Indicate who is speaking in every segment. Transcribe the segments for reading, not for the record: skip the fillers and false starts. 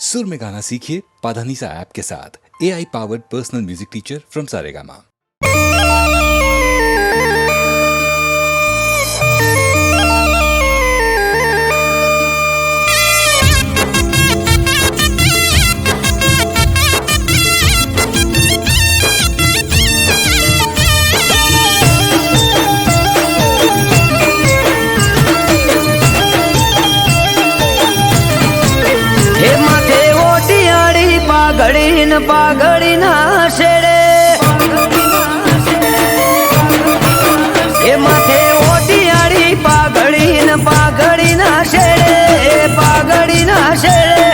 Speaker 1: सुर में गाना सीखिए पाधानीसा ऐप के साथ AI powered personal music teacher from Saregama.
Speaker 2: પાઘડી ના શેડે એ માથે ઓટિયાળી પાઘડી ના શેડે પાઘડી ના શેડે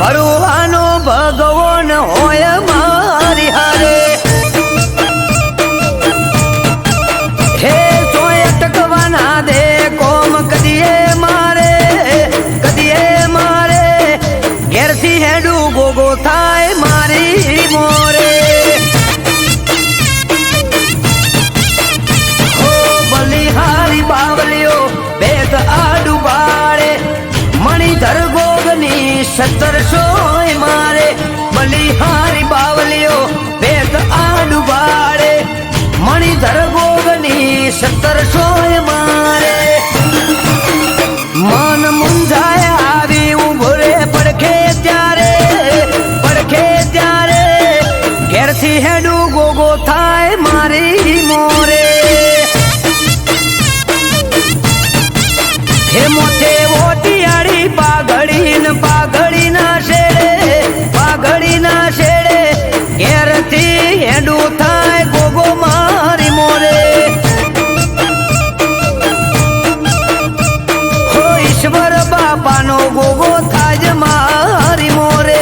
Speaker 2: ભરવાનો ભગવાન હોય મારી હારે હે ચોય અટકવાના દે કોમ કદીએ મારે ઘેરથી હેડું ગોગો થાય મારી મોરે હો બલિહારી બાવલીઓ બેત આડું બાળે મણિધર ગોગની 1700 મારે બલિહારી બાવલીઓ બેત આડું બાળે મણિધર ગોગની 1700 મારે મન મુંજાય આવી ઉભો રે પડખે ત્યારે ઘેરથી હેડું ગોગો થાય મારી મોરે હે મોથે ઓટિયાળી પાઘડી ના શેડે ઘેરથી હેડું થાય ગોગો મારી મોરે હો ઈશ્વર બાપાનો ગોગો થાય મારી મોરે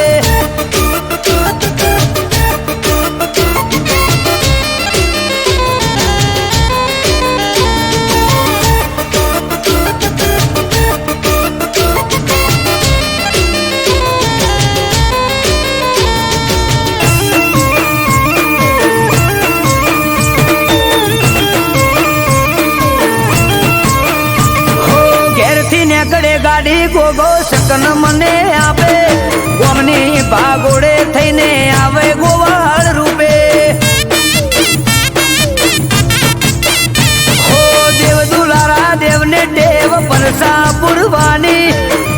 Speaker 2: ગાડી ગોગો શકન મને આપે ગોમની ભાગોડે થઈને આવે ગોવાળ રૂપે હો દેવ દુલારા દેવને ટેવ પરસા પુરવાની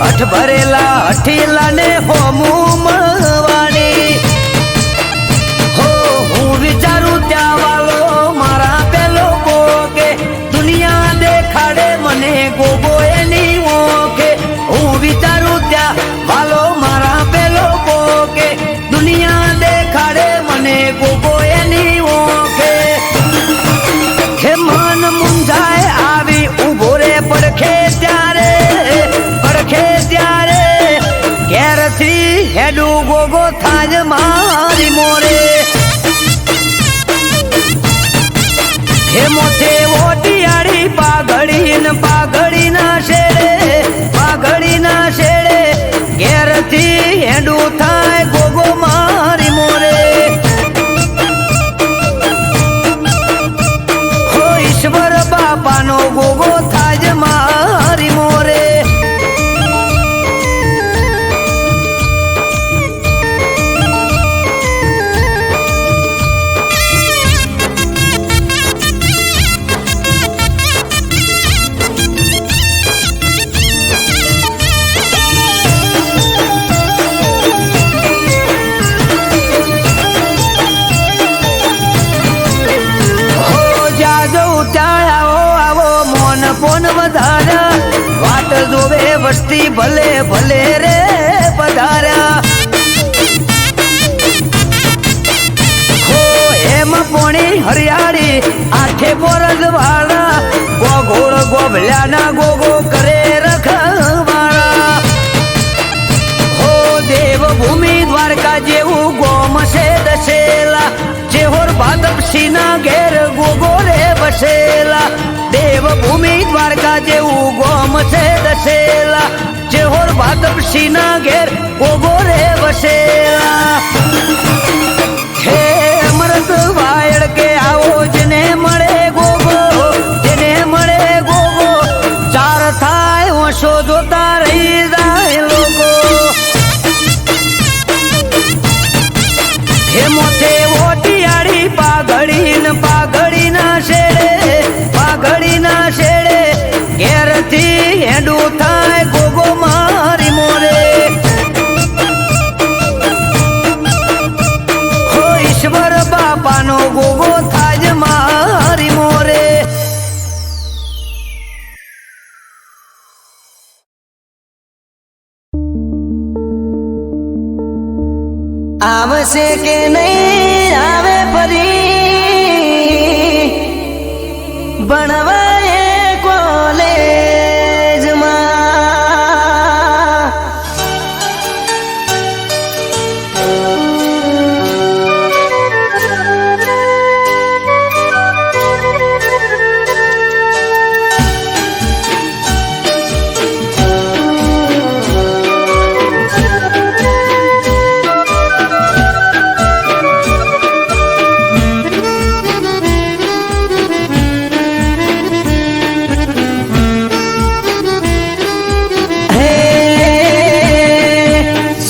Speaker 2: અઠ ભરેલા અઠીલા ને હોમું મળવાની હો હું વિચારું ત્યાં વાલો મારા પેલો ગોગે દુનિયા દેખાડે મને ગોગો એની હું વિચારું ત્યાં વાલો મારા પેલો પોકે દુનિયા દેખાડે મને ગોગો એની ઓકે હે મન મુંજાય આવી ઉભો રે પડખે ત્યારે ઘેરથી હેડું ગોગો થાજ મારી મોરે હે મોથે ઓટિયાળી પાઘડી ના શેડે ઘેરથી હેડું થાય ગોગો મારી મોરે હો ઈશ્વર બાપાનો ગોગો થાય મારી મોરે પોન વધાર્યા વાટ જોવે વસ્તી ભલે ભલે રે પધાર્યા હો એમ પોણી હરિયાળી આઠે બોરજ વાળા ગોગોળ ગોભલ્યા ના ગોગો કરે રખવાળા હો દેવભૂમિ દ્વારકા જેવું ગોમ છે દશેલા જેહોર ભાદપસી ના ઘેર ગોગો રે બસેલા દેવભૂમિ દ્વારકા જેવું ગોમ છે દશેલા જેહોર ભાદપસી ના ઘેર ગોગો રે વસેલા હે અમૃત વાયડ કે આવો જેને મળે ગોગો ચાર થાય ઓછો જોતા રહી જાય લોકો આવશે કે નહીં આવે ફરી ભણવાએ કોલેજમાં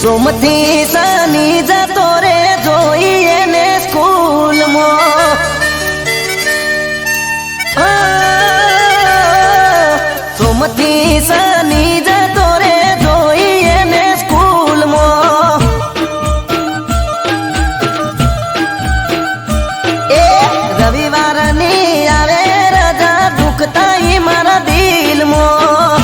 Speaker 2: સોમથી શનિ જતો રે જોઈએ ને સ્કૂલમાં સોમથી શનિ જતો રે જોઈએ ને સ્કૂલમાં એ રવિવારની આવે રજા દુખતા મારા દિલમાં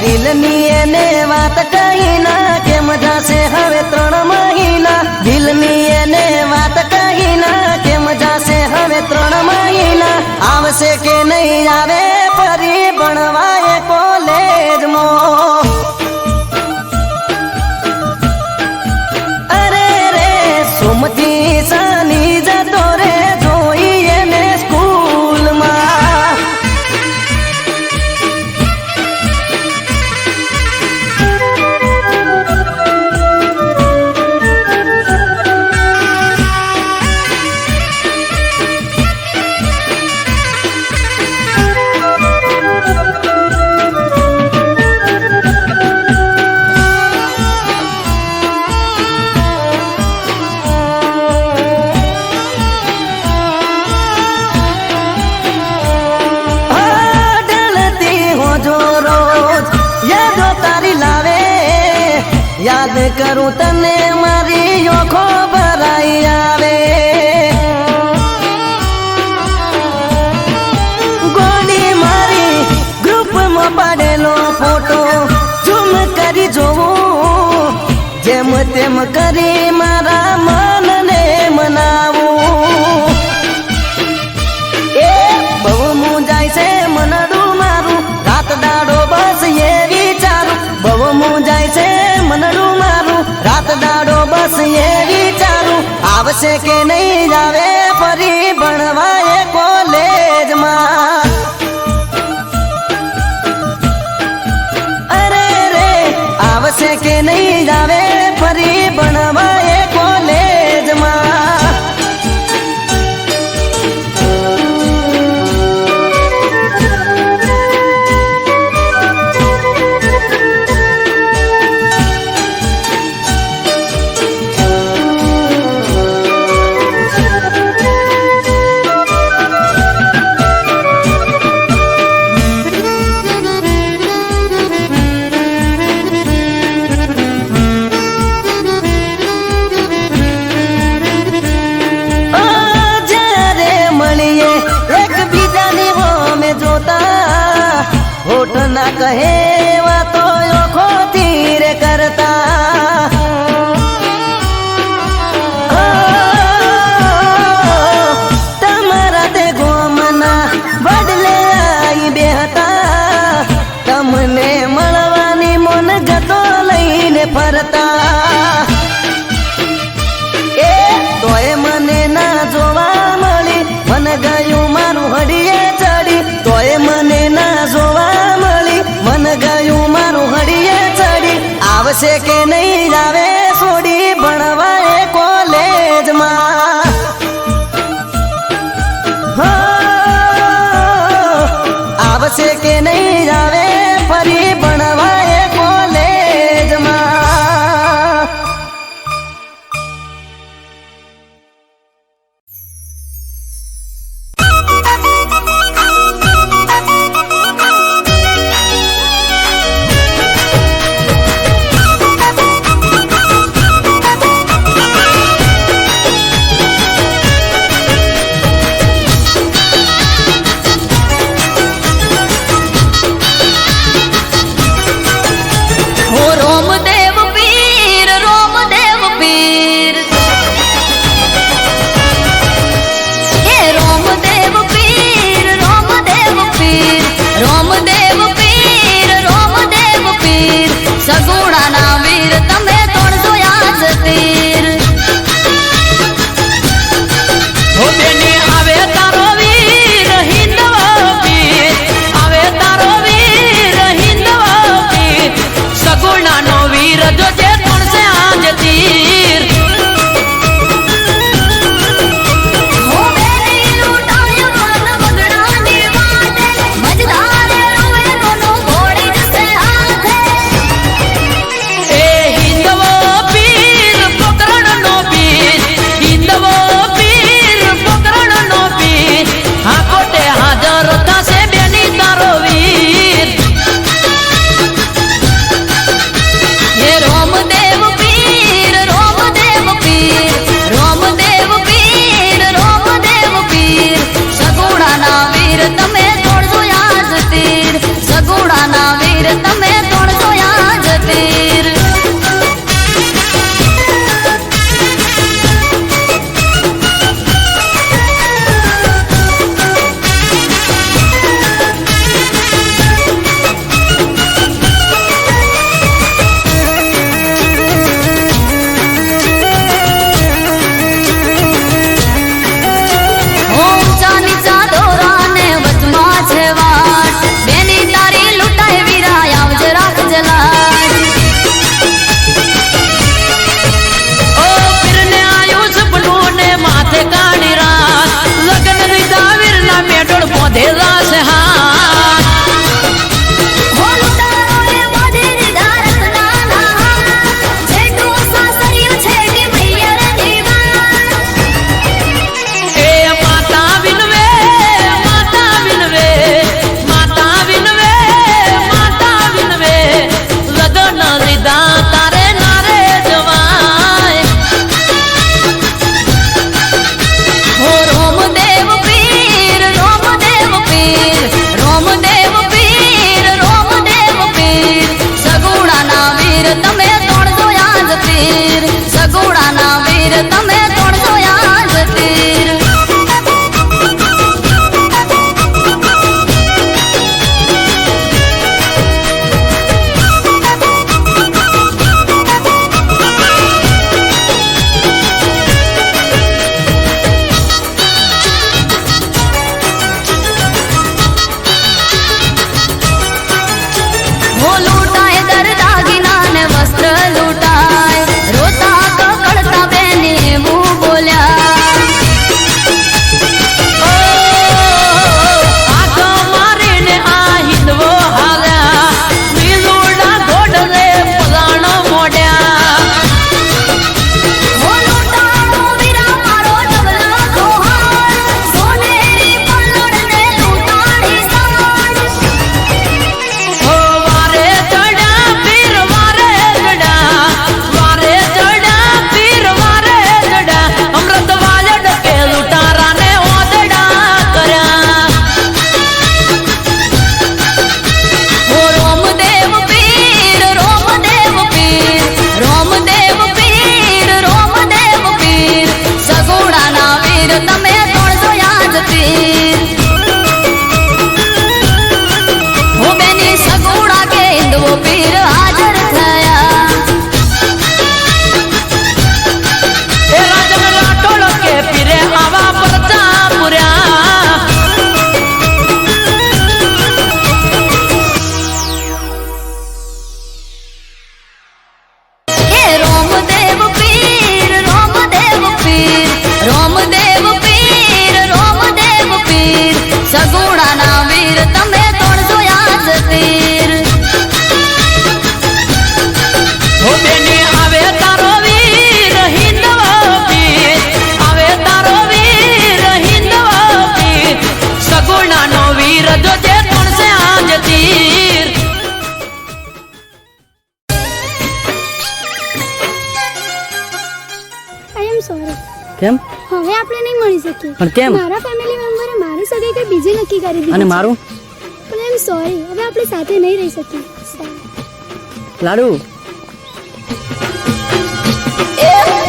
Speaker 2: દિલની એને વાત કહી ના કેમ જાશે હવે 3 મહિના દિલની એને વાત કહી ના કેમ જાશે હવે 3 મહિના આવશે કે નહીં આવે ફરી ભણવાએ કોલેજમાં અરે રે સોમથી શનિ જતો રે જોઈએ ને સ્કૂલમાં યાદ કરું તને મારી ઓખો ભરાઈ આવે ગોડી મારી ગ્રુપમાં પાડેલો ફોટો ઝૂમ કરી જોવું જેમ તેમ કરી મારા મનને મનાવું એ બહુ મૂંઝાય છે મનડું મારું રાત દાડો બસ એ વિચારું બહુ મૂંઝાય છે મનડું મારું રાત દાડો બસ એ વિચારું આવશે કે નહીં આવે ફરી ભણવાએ કોલેજમાં અરે રે આવશે કે નહીં આવે ફરી ભણવાએ કોલેજમાં હોઠ ના કહે વાતો ઓખો તીરે કરતા તમારા તે ગોમના બદલે આવી બેહતા તમને મળવાની મન ગતો લઈને ફરતા એ તોય મને ના જોવા મળી મન ગયું મારું હડીએ ચડી તોય મને ના જોવા મળી મન ગયું મારું હડીએ ચડી આવશે કે નહીં આવે છોડી ભણવાએ કોલેજમાં આવશે કે નહીં આવે ફરી ભણવાએ કોલેજમાં
Speaker 3: વીર તમે તોડશો આજ તીર
Speaker 4: કેમ?
Speaker 5: હવે આપણે નહીં મળી શકીએ.
Speaker 4: પણ કેમ?
Speaker 5: મારા ફેમિલી મેમ્બરે મારી સગાઈ કે બીજી નક્કી કરી દીધી.
Speaker 4: અને મારું?
Speaker 5: પણ આઈ એમ સોરી, હવે આપણે સાથે નહીં રહી શકીએ.
Speaker 4: લાડુ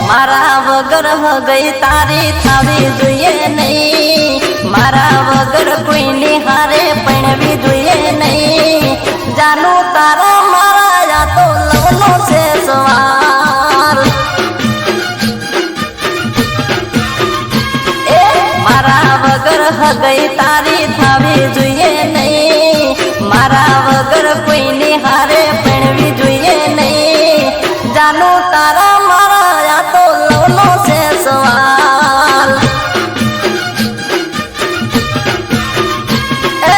Speaker 2: મારા વગર હગઈ તારી થાવી જોઈએ નહીં, મારા વગર કોઈની હારે પણવી જોઈએ નહીં. જાનું તારા મારા યા તો લવનો છે સવાર. મારા વગર હગઈ તારી થાવી જોઈએ નહીં, મારા વગર કોઈની હારે પણવી જોઈએ નહીં. જાનું તારા મારા યા તો લવનો છે સવાલ. એ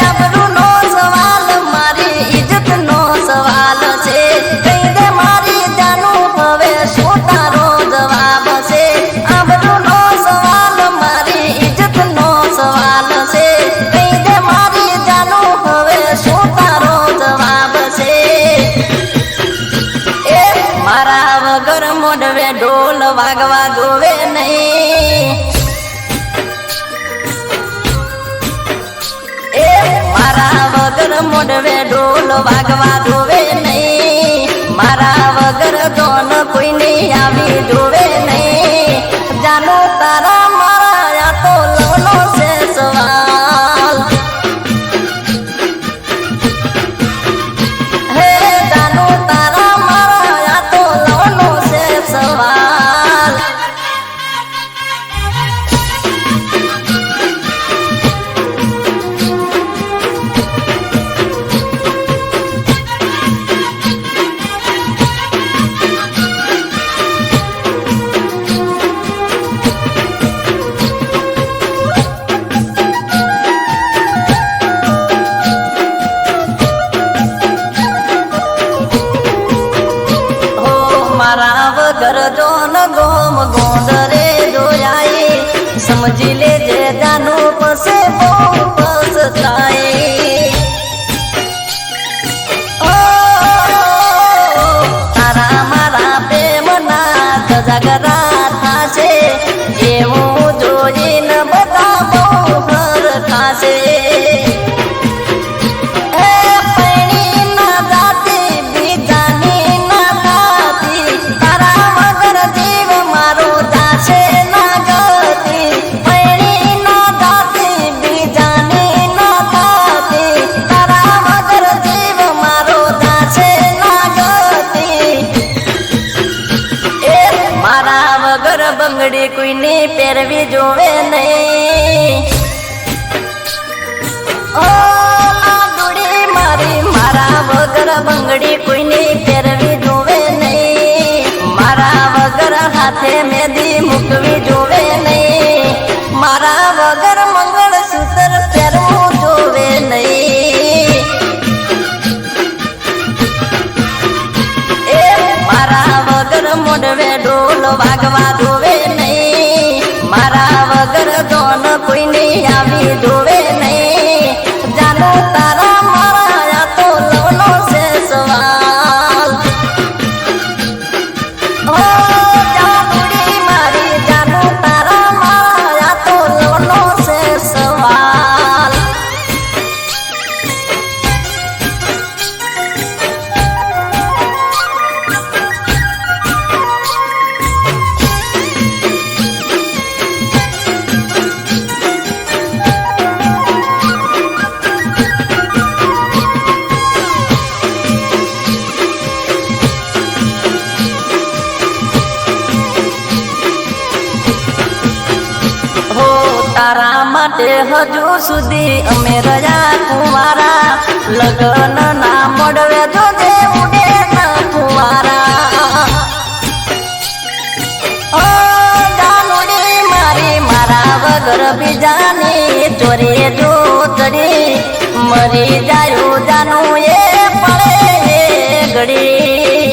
Speaker 2: આબરૂનો સવાલ, મારી ઇજ્જતનો સવાલ છે. કહી દે મારી જાનું હવે શું તારો જવાબ છે. આબરૂનો સવાલ, મારી ઇજ્જતનો સવાલ છે. કહી દે મારી જાનું હવે શું તારો જવાબ છે. મારા વગર મોઢવે ઢોલ વાગવા જોવે નહીં, મારા વગર મોઢવે ઢોલ વાગવા જોવે નહીં, મારા વગર ધોન કોઈની આવી જોવે નહીં. જાનું તારા મારા આ તો લવનો છે સવાલ. હે જાનું તારા મારા આ તો લવનો છે સવાલ. મારા વગર જોન ગોમ ગોંદરે જોયાઈ, સમજી લેજે જાનું પસે બહુ પસતાઈ. ઓ તારા મારા પ્રેમના ધજાગરા થાશે, એવું જોઈને બધા બહુ હરખાશે. બંગડી કોઈની પહેરવી જોવે નહીં. ઓ લાડુડી મારી મારા વગર બંગડી કોઈની પહેરવી જોવે નહીં, મારા વગર હાથે મેદી મૂકવી જોવે નહીં, મારા વગર મંગળસૂત્ર પહેરવું જોવે નહીં. એ મારા વગર મોઢવે ઢોલ વાગવા જોવે નહીં, મારા વગર ધોન કોઈની આવી જોવે નહીં. જાનું તારા મારા આ તો લવનો છે સવાલ. ઓ જાનુડી મારી જાનું તારા મારા આ તો લવનો છે સવાલ. તારા માટે હજુ સુધી અમે રહ્યા કુંવારા, લગ્ન ના મળવે જોજે ઉડે ના કુંવારા. ઓ જાનુડી મારી મારા વગર બીજાની ચોરી જો ચડી, મરી જાયું જાનું એ પડે ઘડી.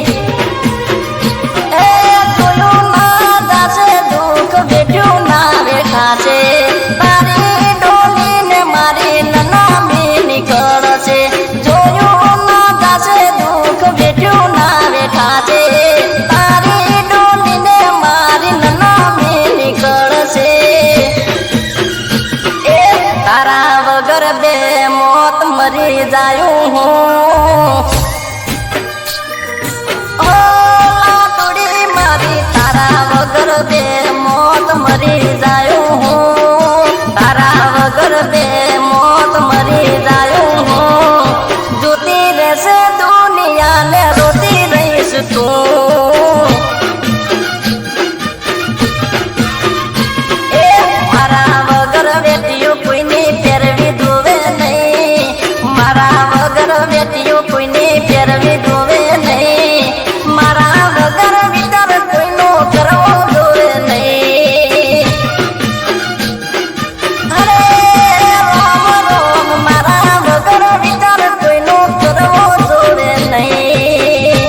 Speaker 2: એ જોયું ના જાશે દુઃખ બેઠ્યું ના વેઠાશે, તારી ડોલીને મારી નનામી નીકળશે. જોયું ના જાશે દુઃખ બેઠ્યું ના વેઠાશે, તારી ડોલીને મારી નનામી નીકળશે. એ તારા વગર બે મોત મરી જાયું હું. ઓ લાડુડી મારી તારા વગર બે મોત મરી જાયું હું, તારા વગર બે મોત મરી જાયું હું. જોતી રહેશે દુનિયાને રોતી રહીશ તું. એ મારા વગર બેટીઓ કોઈની પહેરવી જોવે નહીં, મારા વગર બેટીઓ કોઈની પહેરવી જોવે નહીં, મારા વગર વિચાર કોઈનો કરવો જોવે નહીં. અરે રામ રામ મારા વગર વિચાર કોઈનો કરવો જોવે નહીં.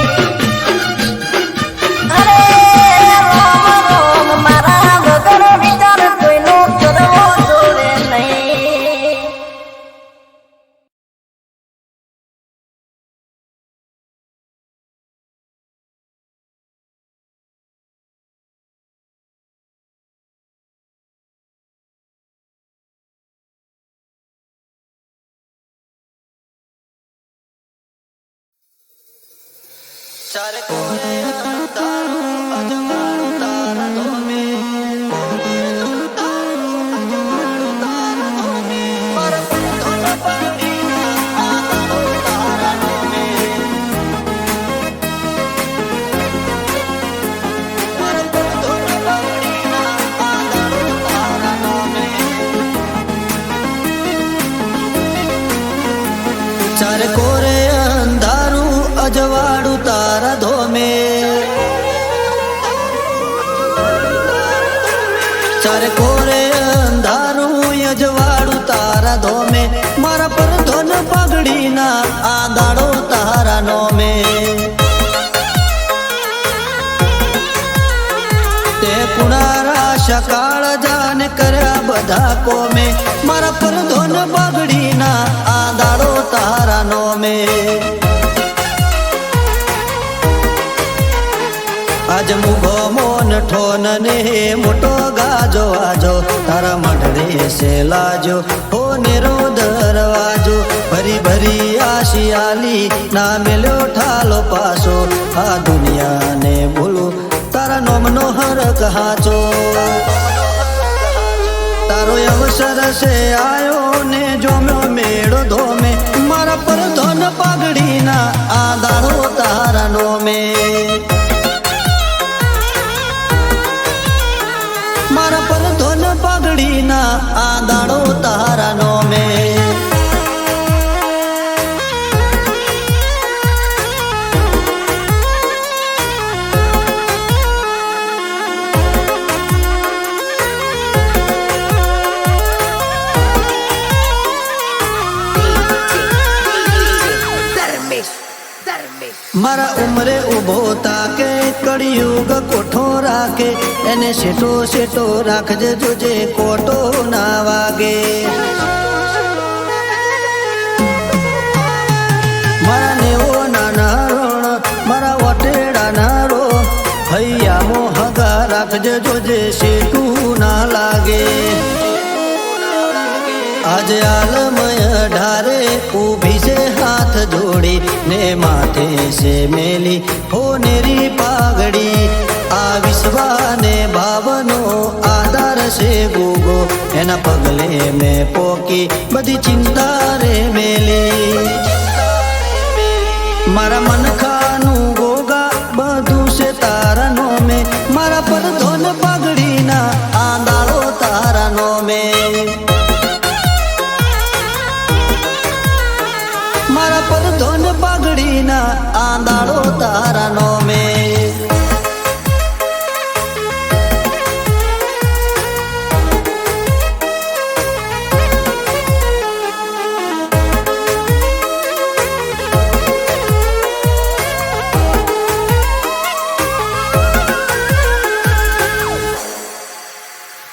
Speaker 2: ચારે કોરે અંધારું અજવાળું તારા ધોમે મારા ધોના પાણીના આંધારો તારા ધોમે મારા ધોના પાણીના આંધારો તારા ધોમે ચારે કોરે અંધારું અજવાળું તારા ધોમે ચારે કોરે અંધારું અજવાળું તારા ધોમે મારા પર ધોન પગડીના આંધાડો તારા નોમે તે પુણારા સકાળ જાન કર્યા બધા કોમે મારા પર ધોન પગડીના આંધાડો તારા નોમે આજ મુગો મોન ઠોન ને મોટો ગાજો આજો તારા મઢડે સે લાજો હો નેરો દરવાજો ભરી ભરી આશિયાલી ના મેલ્યો ઠાલો પાસો આ દુનિયાને બોલું તારા નોમનો હરક હાચો તારો અવસર સે આયો ને જોમ્યો મેળો ધોમે મારા પર ધોન પાઘડીના આંધારો તારા નોમે મારા પર ધોન પાઘડીના આંધાડો તારા નોમે મારા ઉમરે ઉભો તાકે કળિયુગ કોઠો રાખે એને શેઠો શેઠો રાખજે જોજે કોટો ના વાગે મારા નેવો નાના રણ મારા વટેડા ના રો હૈયા મોહગા રાખજે જોજે શેઠું ના લાગે आज आलमय ढारे ऊभी से हाथ जोड़ी ने माथे से मेली हो नेरी पागड़ी आ विश्वाने भावनो आधार से गोगो एना पगले में पोकी बधी चिंता रे मेली मारा मन खानु गोगा बधु से तारा नो में मारा पर धोन पागड़ी ना आंधारो तारा नो में મારા પર ધોન પાઘડીના આંધાડો તારા નોમે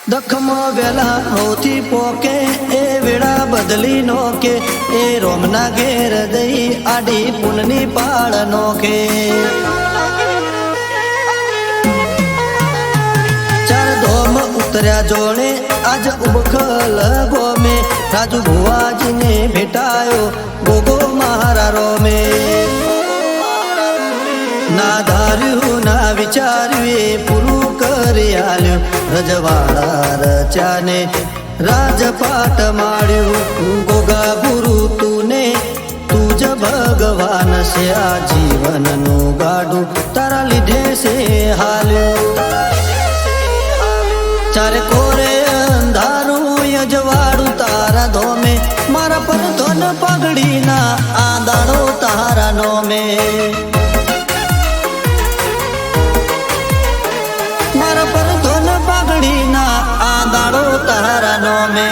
Speaker 2: દખમાં વેલા હોથી પોકે એ વેળા બદલી નો કે એ રોમના ઘેર દઈ આડી પુનની પાળ નો કે ચાર ધોમ ઉતર્યા જોડે આજ ઉબખલ ગોમે રાજુ ભુવાજીને ભેટાયો ગોગો મારા રોમે ના ધાર્યું ના વિચાર્યું એ પૂરું કરી આલ્યું રજવાડા રચાને રાજપાટ માળ્યું ગોગા ગુરુ તુને તુજ ભગવાન છે આ જીવનનું ગાડું તારા લીધે છે હાલ્યું ચારે કોરે અંધારું અજવાળું તારા ધોમે મારા પર ધોન પાઘડીના આંધાડો તારા નોમે મારા પર ધોન પાઘડીના આંધાડો તારા નોમે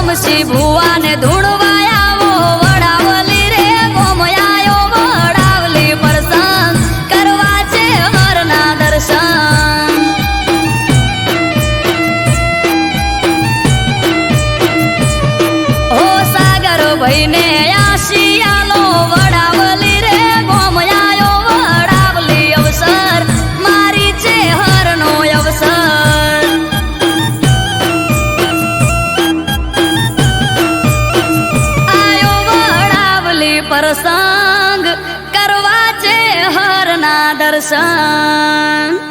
Speaker 3: ગોમસી ભુવાને ધૂણવાયાવો વડાવલી રે ગોમયાયો વડાવલી પ્રસંગ કરવા છે હરના દર્શન ઓ સાગર ભાઈને આશિયાનો વડાવલી રે ગોમયાયો વડાવલી અવસર મારી છે હરનો અવસર પ્રસંગ કરવા છે હરના દર્શન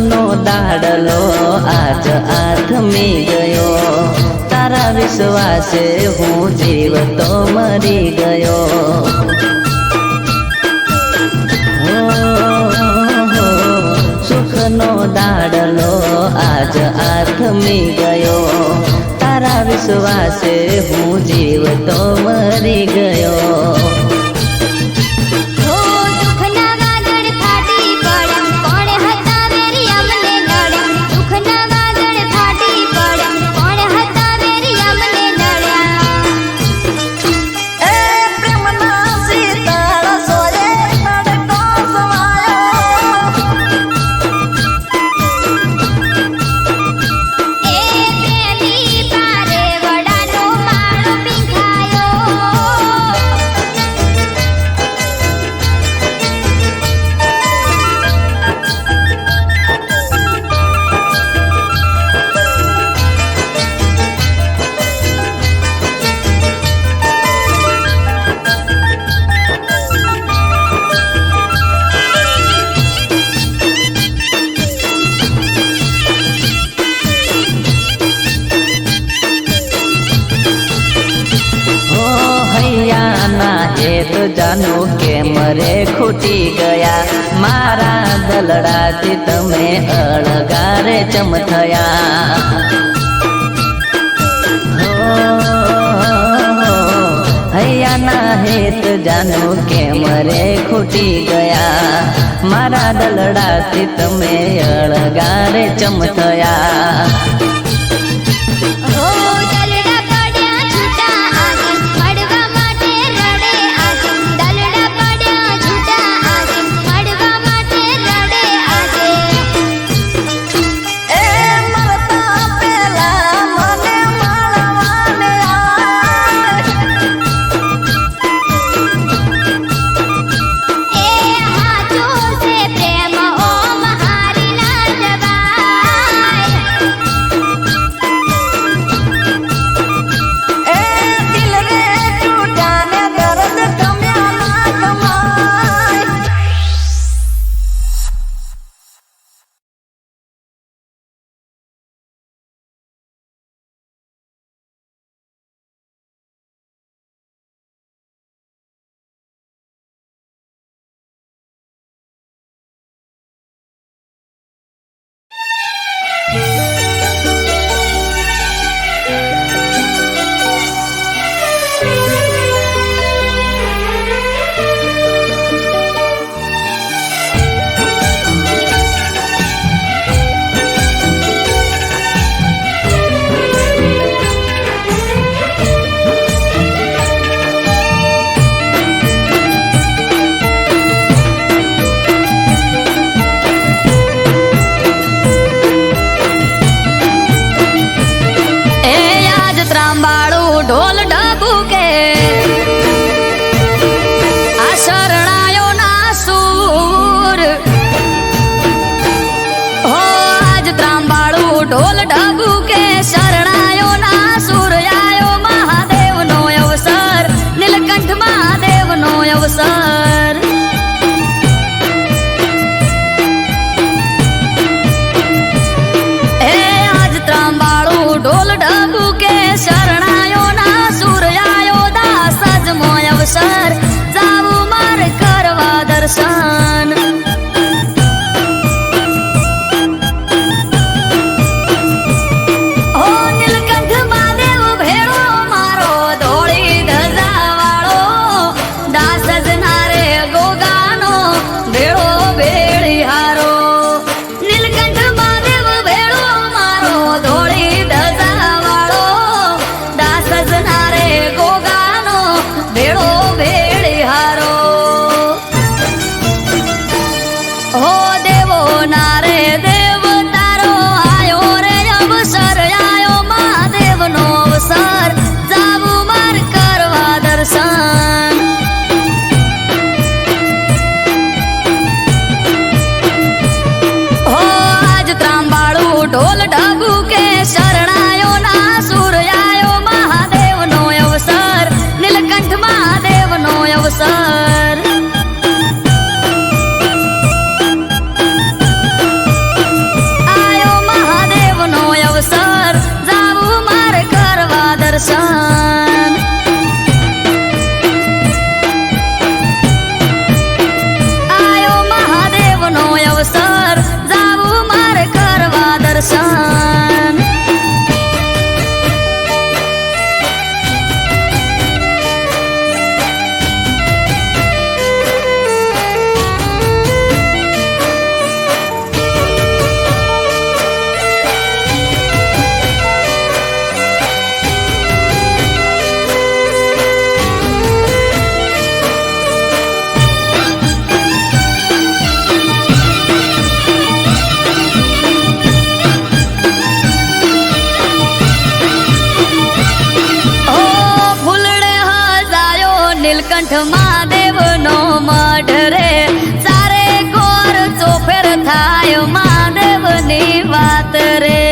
Speaker 2: નો દાડલો આજ આથમી ગયો તારા વિશ્વાસે હું જીવતો મરી ગયો સુખનો દાડલો આજ આથમી ગયો તારા વિશ્વાસે હું જીવતો મરી ગયો જાનો કે મરે ખૂટી ગયા મારા દલડાથી તમે અળગારે ચમથયા હૈયાના હેત જાનો કે મરે ખૂટી ગયા મારા દલડાથી તમે અળગારે ચમથયા
Speaker 5: એ હાચો છે
Speaker 3: હો દેવો ના રે દેવ તારો આયો રે અવસર આયો મહાદેવનો અવસર જાવું માર કરવા દર્શન હો આજ ત્રાંબાળું ઢોલ ઢગુ કે શરણાયો ના સુર આયો મહાદેવનો અવસર નીલકંઠ મહાદેવનો અવસર આયો મહાદેવનો અવસર જાવું મારે કરવા દર્શન આયો મહાદેવનો અવસર જાવું મારે કરવા દર્શન નીલકંઠ મહાદેવનો મઢ રે ચારે કોર ચોફેર થાય મહાદેવની વાત રે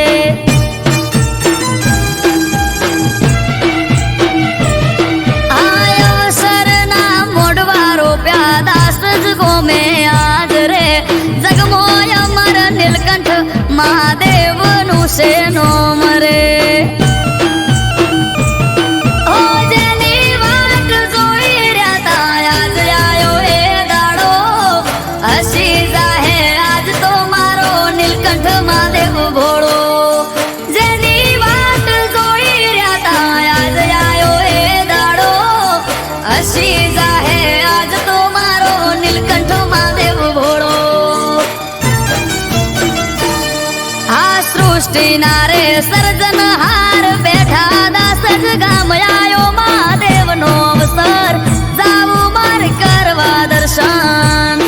Speaker 3: અવસરના મોઢવા રોપ્યા દાસ જ ગોમે આજ રે જગમોય અમર નીલકંઠ મહાદેવનું છે નોમ રે સૃષ્ટિના રે સર્જન હાર બેઠા દાસ જ ગામ આયો મહાદેવનો અવસર જાવું મારે કરવા દર્શન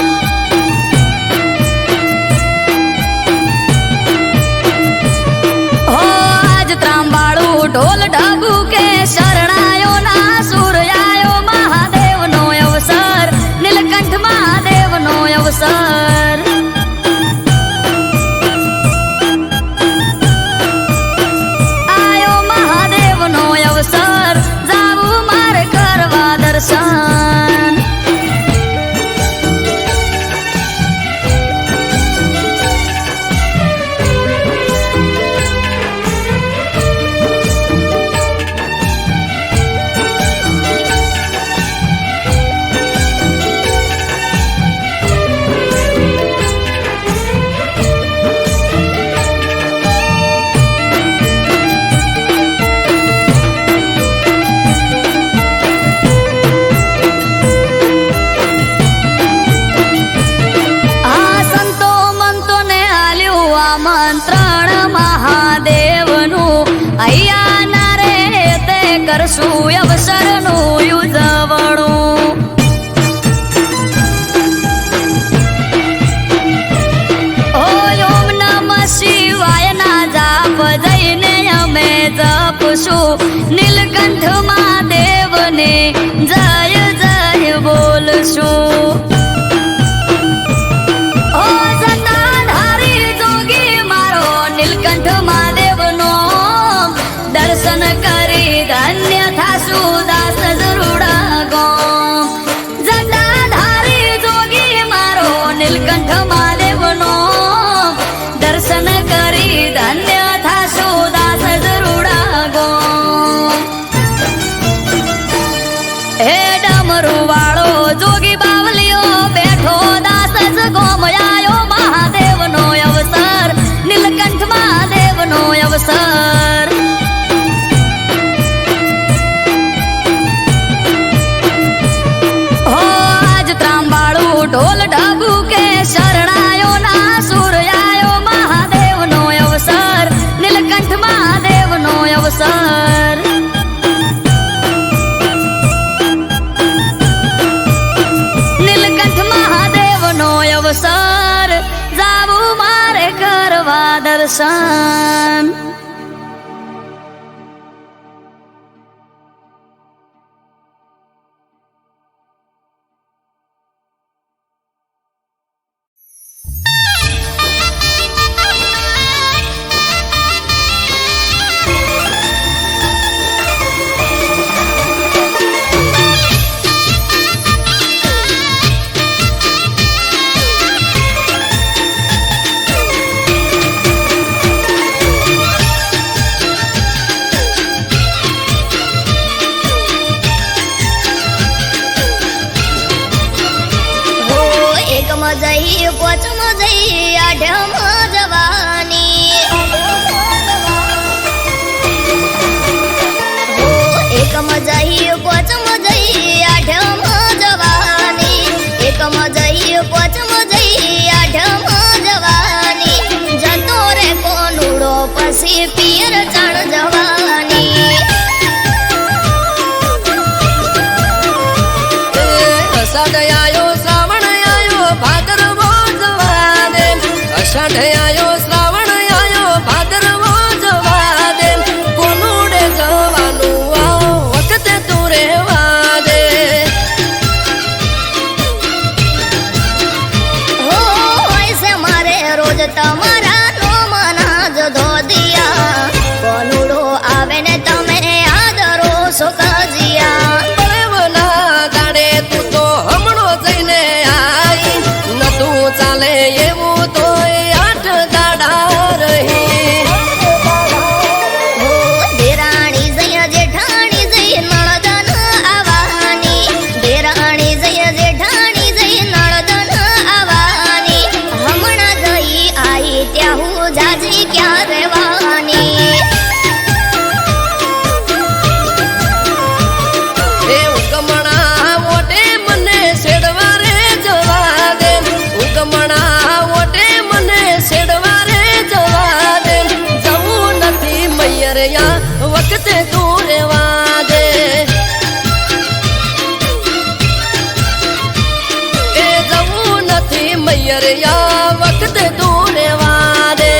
Speaker 3: હો આજ ત્રાંબાળું ઢોલ ઢગુ કે શરણાયો ના સુર આયો મહાદેવનો અવસર નીલકંઠ મહાદેવનો અવસર અવસર જાવું મારે કરવા દર્શન મંત્રણ મહાદેવનું અહીંયા ના રે તે કરશું અવસરનું ઉજવણું ઓમ નમઃ શિવાય ના જાપ જઈને અમે જપશું નીલકંઠ મહાદેવને જય જય બોલશું નીલકંઠ મહાદેવનો દર્શન કરી ધન્ય થાશું દાસ જરૂડા ગોમ જટાધારી જોગી મારો નીલકંઠ મહાદેવનો દર્શન કરી ધન્ય થાશું દાસ જરૂડા ગોમ હે ડમરુ વાળો જોગી બાવલિયો સર જાવું મારે કરવા દર્શન.
Speaker 6: જઈ પોચમાં જઈ આઢમાં જવાની એકમાં જઈ પોચમાં જઈ આઢમાં જવાની એકમાં જઈ પોચમાં જઈ આઢમાં જવાની જતો રે કોનુડો પછી પિયર ચાણ જવાની
Speaker 4: સડયાયો શ્રાવણ આયો ભાદરવો જવા દે અષાઢ શ્રાવણ આયો ભાદરવો જવા દે કોનુડે જવાનું આ વખતે તું રેવા દે
Speaker 6: હો હોય છે મારે રોજ તમારા નોમના જ ધોદિયા કોનુડો આવે ને તમે આદરો સુખજિયા
Speaker 4: બળવના દાડે તું તો હમણો જઈને આઈ નતું ચાલે એવું તો 8 દાડા રહી
Speaker 6: હો દેરાણી જય જેઠાણી જય નણદન આવવાની દેરાણી જય જેઠાણી જય નણદન આવવાની હમણાં જઈ આઈ ત્યાં હું જાજી ક્યાં રહેવાની
Speaker 4: એ ઉગમણા મોટે મને છેડવા રે જવા દે ઉગમણા મોટે મને છેડવા રે જવા દે જવું નથી મૈયરિયા વખતે તું રેવા દે એ જવું નથી મૈયરિયા વખતે તું રેવા દે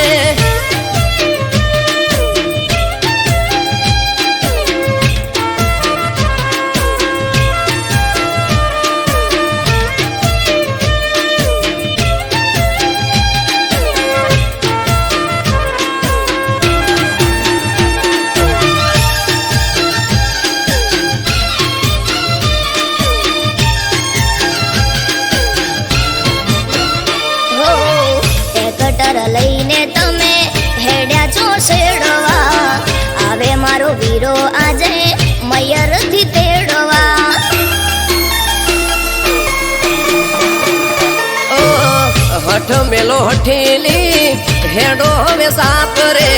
Speaker 6: હો એ કટર લઈને તમે હેડ્યા છો શેડવા આવે મારો વીરો આજે મયરથી તેડવા
Speaker 4: હઠ મેલો હઠીલી હેડો હવે સાપ રે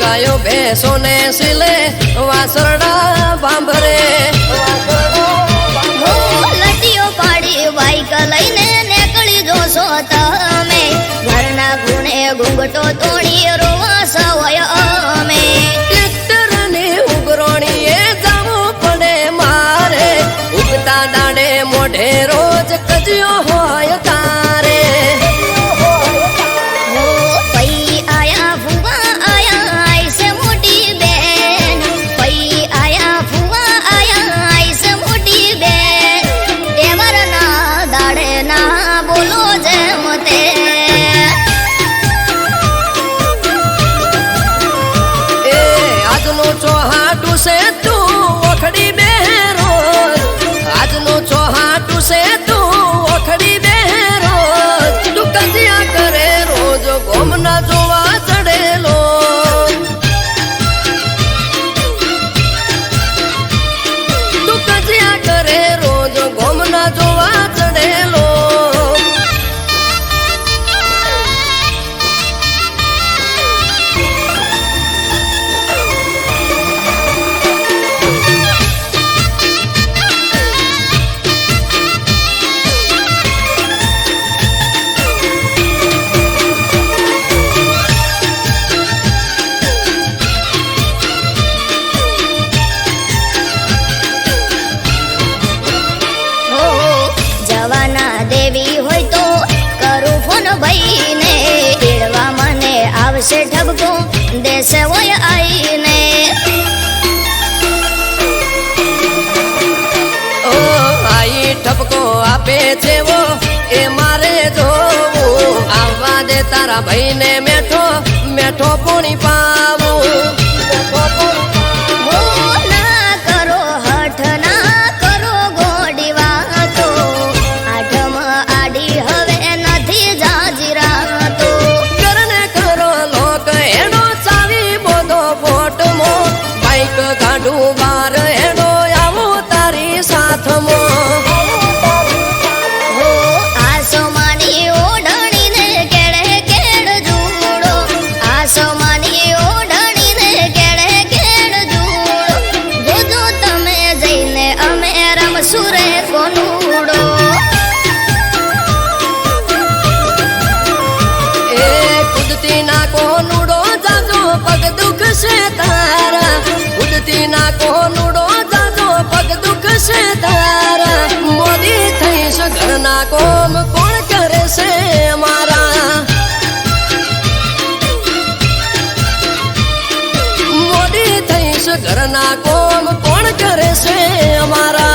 Speaker 4: ગાયો ભેંસો ને સિલે વાસરડા બાંભરે
Speaker 6: હો લટીઓ પાડી બાઈક લઈને નીકળી જોશો તમે ઘરના ગુણે ઘૂંઘટો તોડી રોવા સવય અમે
Speaker 4: ટ્રેક્ટર ની ઉગરોણીએ જવું પડે મારે ઉગતા દાડે મોઢે રોજ કજ્યો હોય તારે
Speaker 6: હો પઈ આયા ફુવા આયા આઈસે મોટી બેન પઈ આયા ફુવા આયા આઈસે મોટી બેન દેવરના દાડે ના બોલો જેમ તે
Speaker 4: એ આજનો ચોહાટું છે તું ઓખડી બેરો આજનો ચોહાટું છે તું ઓખડી બેરો તું કજિયા કરે રોજ ગોમના જોવા ચડેલો તું કજિયા કરે રોજ ગોમના જોવા ચડેલો
Speaker 6: છે હોય આઈને
Speaker 4: ઓ આઈ ઠપકો આપે છે વો એ મારે જોવું આવવા દે તારા ભાઈને મેઠો મેઠો પોણી પાવું
Speaker 6: હો ના કરો હઠ ના કરો ગોડી વાતો આઠમ આડી હવે નથી જાજીરાતો
Speaker 4: કરને કરો લોક એનો ચાવી બોધો ફોટમો બાઈક ગાડું બાર એનો આવું તારી સાથમાં
Speaker 6: હો આસમાની ઓઢણીને કેળે કેળ જુડો આસમાની ઓઢણીને કેળે કેળ જુડો જોજો તમે જઈને અમે રમશું રે કોનુડો
Speaker 4: એ કુદતી ના કોનુડો જાજો પગ દુખશે તારા કુદતી ના કોનુડો જાજો પગ દુખશે તારા મોદી થઈશ ઘરના કોમ કોણ કરે છે મારા મોદી થઈશ ઘરના કોમ કોણ કરે છે અમારા